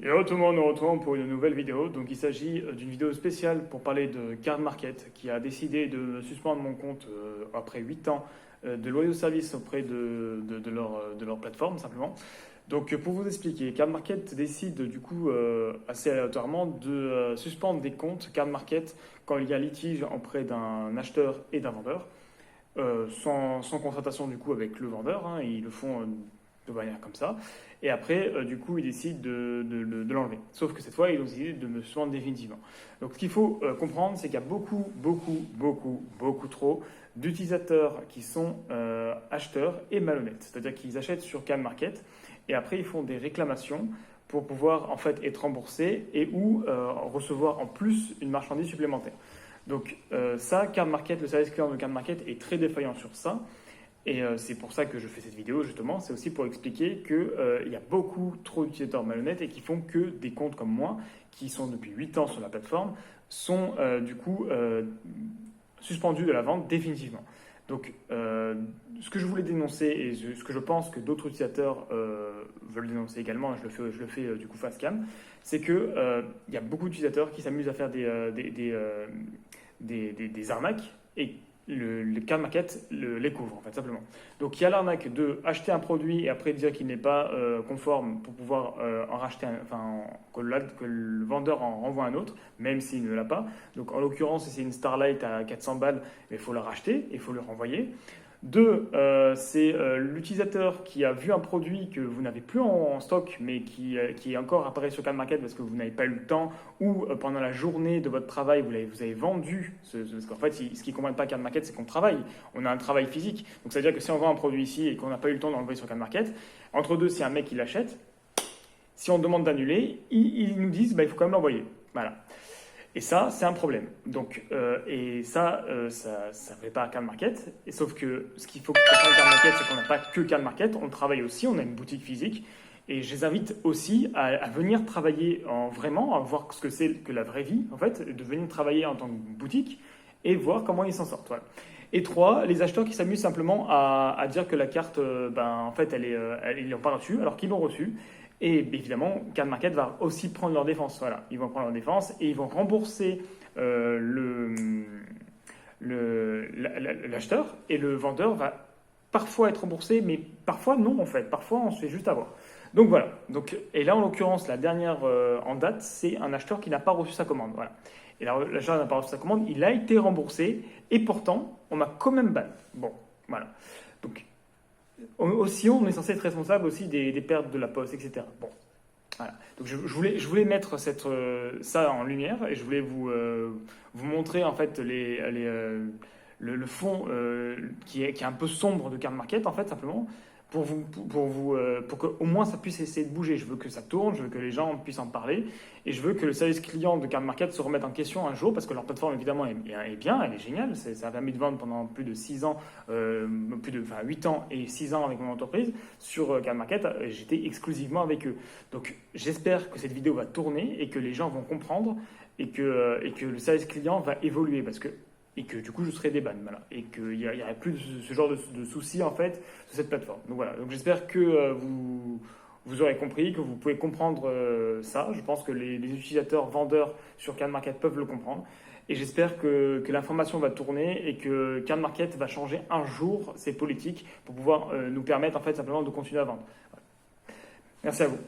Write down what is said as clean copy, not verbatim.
Yo tout le monde, nous retrouvons pour une nouvelle vidéo. Donc il s'agit d'une vidéo spéciale pour parler de Card Market qui a décidé de suspendre mon compte après 8 ans de loyaux services auprès de leur plateforme simplement. Donc pour vous expliquer, Card Market décide du coup assez aléatoirement de suspendre des comptes Card Market quand il y a litige auprès d'un acheteur et d'un vendeur. Sans concertation du coup avec le vendeur, hein, ils le font de manière comme ça. Et après, du coup, ils décident de l'enlever. Sauf que cette fois, ils ont décidé de me suspendre définitivement. Donc ce qu'il faut comprendre, c'est qu'il y a beaucoup trop d'utilisateurs qui sont acheteurs et malhonnêtes. C'est-à-dire qu'ils achètent sur Cam Market et après ils font des réclamations pour pouvoir en fait être remboursés et ou recevoir en plus une marchandise supplémentaire. Donc ça, Card Market, le service client de Card Market est très défaillant sur ça. Et c'est pour ça que je fais cette vidéo justement, c'est aussi pour expliquer qu'il y a beaucoup trop d'utilisateurs malhonnêtes et qui font que des comptes comme moi, qui sont depuis 8 ans sur la plateforme, sont du coup suspendus de la vente définitivement. Donc ce que je voulais dénoncer et ce que je pense que d'autres utilisateurs veulent dénoncer également, et je le fais du coup face cam, c'est qu'il y a beaucoup d'utilisateurs qui s'amusent à faire des arnaques et le Card Market les couvre, en fait, simplement. Donc il y a l'arnaque de acheter un produit et après dire qu'il n'est pas conforme pour pouvoir en racheter que le vendeur en renvoie un autre, même s'il ne l'a pas. Donc en l'occurrence, si c'est une Starlight à 400 balles, il faut la racheter et il faut le renvoyer. Deux, c'est l'utilisateur qui a vu un produit que vous n'avez plus en stock, mais qui est encore apparu sur Card Market parce que vous n'avez pas eu le temps, ou pendant la journée de votre travail, vous avez vendu. Parce qu'en fait, ce qui ne comprennent pas Card Market, c'est qu'on travaille. On a un travail physique. Donc ça veut dire que si on vend un produit ici et qu'on n'a pas eu le temps d'enlever sur Card Market, entre deux, c'est un mec qui l'achète. Si on demande d'annuler, ils nous disent il faut quand même l'envoyer. Voilà. Et ça, c'est un problème. Donc, ça ne fait pas Card Market. Et sauf que ce qu'il faut comprendre Card Market, c'est qu'on n'a pas que Card Market, on travaille aussi, on a une boutique physique. Et je les invite aussi à venir travailler vraiment, à voir ce que c'est que la vraie vie, en fait, de venir travailler en tant que boutique et voir comment ils s'en sortent. Voilà. Et trois, les acheteurs qui s'amusent simplement à dire que la carte, en fait, ils l'ont pas reçue, alors qu'ils l'ont reçue. Et évidemment, Card Market va aussi prendre leur défense. Voilà. Ils vont prendre leur défense et ils vont rembourser l'acheteur et le vendeur va parfois être remboursé, mais parfois non en fait. Parfois on se fait juste avoir. Donc voilà. Et là en l'occurrence, la dernière en date, c'est un acheteur qui n'a pas reçu sa commande. Voilà. Et l'acheteur n'a pas reçu sa commande, il a été remboursé et pourtant on m'a quand même ban. Bon, voilà. Donc aussi, on est censé être responsable aussi des pertes de la poste, etc. Bon, voilà. Donc je voulais mettre ça en lumière et je voulais vous montrer en fait le fond qui est un peu sombre de Card Market en fait simplement pour que au moins ça puisse essayer de bouger. Je veux que ça tourne, je veux que les gens puissent en parler et je veux que le service client de Card Market se remette en question un jour parce que leur plateforme évidemment est bien, elle est géniale. Ça a permis de vendre pendant plus de 6 ans, 8 ans et 6 ans avec mon entreprise sur Card Market. J'étais exclusivement avec eux. Donc j'espère que cette vidéo va tourner et que les gens vont comprendre et que le service client va évoluer parce que et que du coup je serai déban, voilà, et qu'il n'y aurait plus ce genre de soucis en fait sur cette plateforme. Donc voilà, donc j'espère que vous aurez compris, que vous pouvez comprendre ça. Je pense que les utilisateurs vendeurs sur Card Market peuvent le comprendre. Et j'espère que l'information va tourner et que Card Market va changer un jour ses politiques pour pouvoir nous permettre en fait simplement de continuer à vendre. Voilà. Merci à vous.